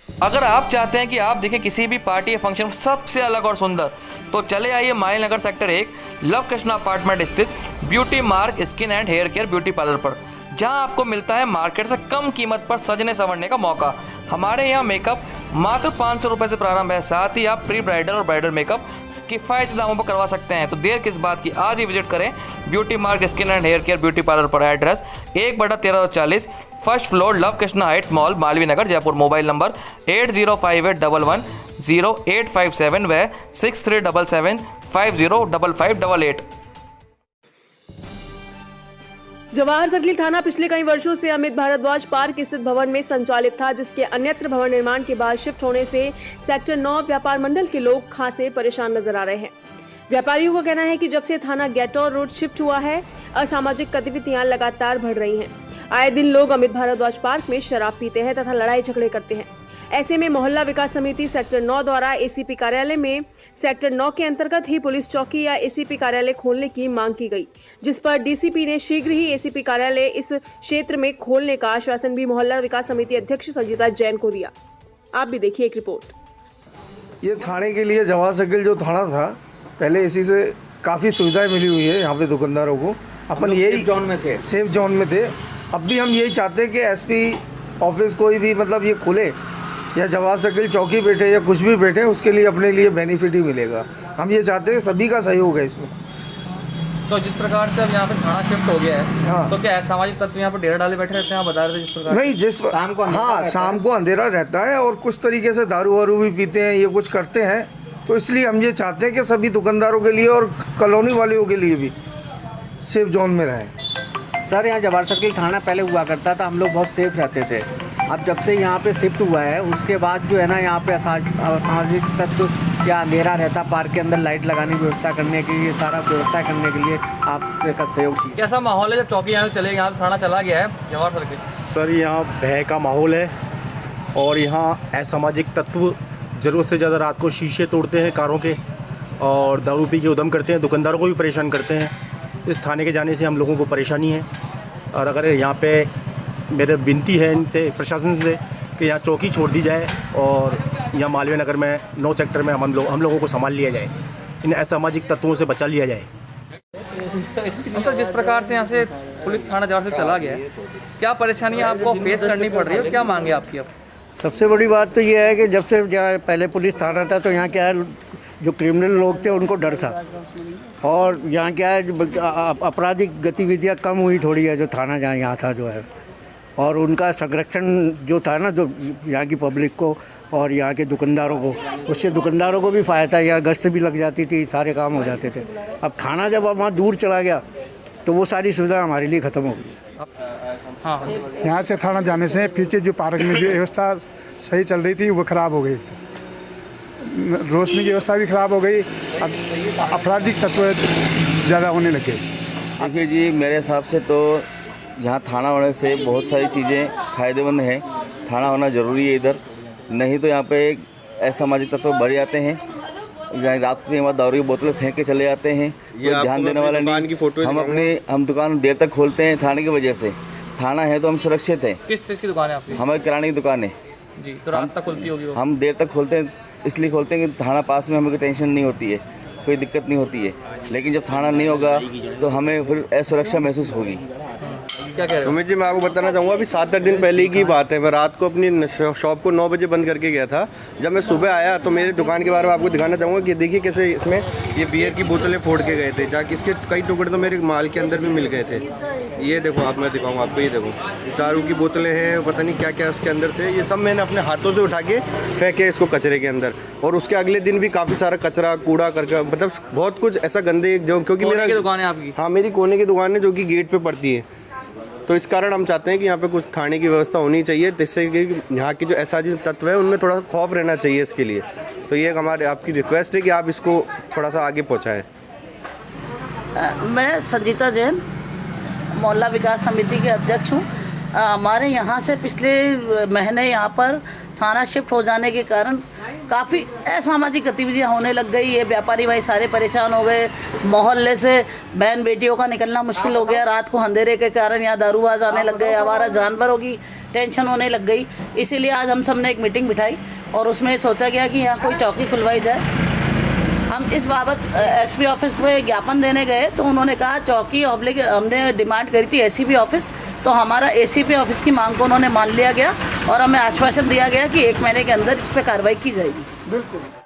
अगर आप चाहते हैं कि आप देखें किसी भी पार्टी या फंक्शन सबसे अलग और सुंदर, तो चले आइए माइल नगर सेक्टर 1 लव कृष्णा अपार्टमेंट स्थित beauty mark skin and hair care beauty parlour पर, जहां आपको मिलता है मार्केट से कम कीमत पर सजने संवरने का मौका। हमारे यहाँ मेकअप मात्र 500 रुपये से प्रारंभ है। साथ ही आप प्री ब्राइडल और ब्राइडल मेकअप किफ़ायती दामों पर करवा सकते हैं। तो देर किस बात की, आज ही विजिट करें Beauty mark skin and hair care beauty parlour पर। Address 1/1340 first floor Luv Krishna Heights mall, Malviya Nagar, Jaipur. Mobile number 8058110857 व 6377505588। जवाहर सर्किल थाना पिछले कई वर्षों से अमित भारद्वाज पार्क स्थित भवन में संचालित था, जिसके अन्यत्र भवन निर्माण के बाद शिफ्ट होने से सेक्टर 9 व्यापार मंडल के लोग खासे परेशान नजर आ रहे हैं। व्यापारियों का कहना है कि जब से थाना गेटौर रोड शिफ्ट हुआ है, असामाजिक गतिविधियां लगातार बढ़ रही हैं। आए दिन लोग अमित भारद्वाज पार्क में शराब पीते हैं तथा लड़ाई झगड़े करते हैं। ऐसे में मोहल्ला विकास समिति सेक्टर 9 द्वारा एसीपी कार्यालय में सेक्टर 9 के अंतर्गत ही पुलिस चौकी या एसीपी कार्यालय खोलने की मांग की गई, जिस पर डीसीपी ने शीघ्र ही एसीपी कार्यालय इस क्षेत्र में खोलने का आश्वासन भी मोहल्ला विकास समिति अध्यक्ष संजीता जैन को दिया। आप भी देखिए एक रिपोर्ट। ये थाने के लिए जवाहर सर्किल जो थाना था, पहले इसी से काफ़ी सुविधाएं मिली हुई है यहाँ पे दुकानदारों को। अपन यही सेफ जोन में थे। अब भी हम यही चाहते हैं कि एसपी ऑफिस कोई भी मतलब ये खुले या जवाहर सर्किल चौकी बैठे या कुछ भी बैठे, उसके लिए अपने लिए बेनिफिट ही मिलेगा। हम ये चाहते हैं सभी का सहयोग है इसमें। तो जिस प्रकार से अब यहाँ पे थाना शिफ्ट हो गया है, हाँ। तो क्या सामाजिक तत्व यहाँ पर डेरा डाले बैठे रहते हैं, आप बता रहे थे जिस प्रकार? नहीं, शाम को अंधेरा रहता है और कुछ तरीके से दारू वारू भी पीते हैं, ये कुछ करते हैं। तो इसलिए हम ये चाहते हैं कि सभी दुकानदारों के लिए और कॉलोनी वालों के लिए भी सेफ जोन में रहें। सर, यहाँ जवाहर सर्किल थाना पहले हुआ करता था, हम लोग बहुत सेफ रहते थे। अब जब से यहाँ पे शिफ्ट हुआ है, उसके बाद जो है ना, यहाँ पे असामाजिक तत्व या अंधेरा रहता, पार्क के अंदर लाइट लगाने की व्यवस्था करने के लिए, सारा व्यवस्था करने के लिए आपका सहयोग चाहिए। कैसा माहौल है जब चौकी यहाँ से चले, यहाँ थाना चला गया है जवाहर सर्किल? सर, यहाँ भय का माहौल है और यहाँ असामाजिक तत्व ज़रूरत से ज़्यादा रात को शीशे तोड़ते हैं कारों के और दारू पी के उधम करते हैं, दुकानदारों को भी परेशान करते हैं। इस थाने के जाने से हम लोगों को परेशानी है और अगर यहाँ पे मेरे विनती है इनसे, प्रशासन से, कि यहाँ चौकी छोड़ दी जाए और यहाँ मालवीय नगर में 9 सेक्टर में हम लोगों को संभाल लिया जाए, इन असामाजिक तत्वों से बचा लिया जाए। मतलब जिस प्रकार से यहाँ से पुलिस थाना जवाहर से चला गया है, क्या परेशानियाँ आपको फेस करनी पड़ रही है, क्या मांगे आपकी? अब सबसे बड़ी बात तो ये है कि जब से पहले पुलिस थाना था, तो यहाँ क्या है, जो क्रिमिनल लोग थे उनको डर था और यहाँ क्या है, आपराधिक गतिविधियाँ कम हुई थोड़ी है, जो थाना जहाँ यहाँ था जो है, और उनका संरक्षण जो था ना, जो यहाँ की पब्लिक को और यहाँ के दुकानदारों को, उससे दुकानदारों को भी फ़ायदा, यहाँ गश्त भी लग जाती थी, सारे काम हो जाते थे। अब थाना जब वहाँ दूर चला गया तो वो सारी सुविधा हमारे लिए ख़त्म हो गई। हाँ, यहाँ से थाना जाने से पीछे जो पार्क में जो व्यवस्था सही चल रही थी वो ख़राब हो गई थी, रोशनी की व्यवस्था भी ख़राब हो गई, अब आपराधिक तत्व ज़्यादा होने लगे। देखिए जी, मेरे हिसाब से तो यहाँ थाना होने से बहुत सारी चीज़ें फ़ायदेमंद हैं। थाना होना ज़रूरी है इधर, नहीं तो यहाँ पे असामाजिक तत्व बढ़ जाते हैं। रात को यहाँ दारू की बोतलें फेंक के चले जाते हैं, ये ध्यान देने वाला नहीं। हम दुकान देर तक खोलते हैं थाने की वजह से। थाना है तो हम सुरक्षित हैं। किस चीज़ की दुकान है आपकी? हमारी किराने की दुकान है जी। तो रात तक खुलती होगी वो? हम देर तक खोलते हैं, इसलिए खोलते हैं कि थाना पास में, हमें कोई टेंशन नहीं होती है, कोई दिक्कत नहीं होती है। लेकिन जब थाना नहीं होगा तो हमें फिर असुरक्षा महसूस होगी। क्या कह रहे हो? सुमित जी, मैं आपको बताना चाहूँगा, अभी 7-8 दिन पहले की बात है। मैं रात को अपनी शॉप को 9 बजे बंद करके गया था। जब मैं सुबह आया तो मेरी दुकान के बारे में आपको दिखाना चाहूँगा कि देखिए कैसे इसमें ये बियर की बोतलें फोड़ के गए थे, जाके इसके कई टुकड़े तो मेरे माल के अंदर भी मिल गए थे। ये देखो, आप, मैं दिखाऊँगा आपको, ये देखो दारू की बोतलें हैं, पता नहीं क्या क्या उसके अंदर थे। ये सब मैंने अपने हाथों से उठा के फेंके इसको कचरे के अंदर, और उसके अगले दिन भी काफ़ी सारा कचरा कूड़ा करके, मतलब बहुत कुछ ऐसा गंदे, जो क्योंकि मेरा दुकान है आपकी? हाँ, मेरी कोने की दुकान है जो कि गेट पे पड़ती है। तो इस कारण हम चाहते हैं कि यहाँ पे कुछ थाने की व्यवस्था होनी चाहिए, जिससे कि यहाँ की जो असामाजिक तत्व है उनमें थोड़ा खौफ रहना चाहिए इसके लिए। तो ये हमारे आपकी रिक्वेस्ट है कि आप इसको थोड़ा सा आगे पहुँचाएँ। मैं संजीता जैन, मोहल्ला विकास समिति के अध्यक्ष हूँ। हमारे यहाँ से पिछले महीने यहाँ पर थाना शिफ्ट हो जाने के कारण काफ़ी असामाजिक गतिविधियां होने लग गई। ये व्यापारी भाई सारे परेशान हो गए, मोहल्ले से बहन बेटियों का निकलना मुश्किल हो गया। रात को अंधेरे के कारण यहाँ दारूबाज आने लग गए, आवारा जानवरों की टेंशन होने लग गई। इसीलिए आज हम सब ने एक मीटिंग बिठाई और उसमें सोचा गया कि यहाँ कोई चौकी खुलवाई जाए। हम इस बाबत एसपी ऑफिस पे ज्ञापन देने गए तो उन्होंने कहा चौकी हमने डिमांड करी थी एसीपी ऑफिस, तो हमारा एसीपी ऑफिस की मांग को उन्होंने मान लिया गया और हमें आश्वासन दिया गया कि 1 महीने के अंदर इस पर कार्रवाई की जाएगी। बिल्कुल।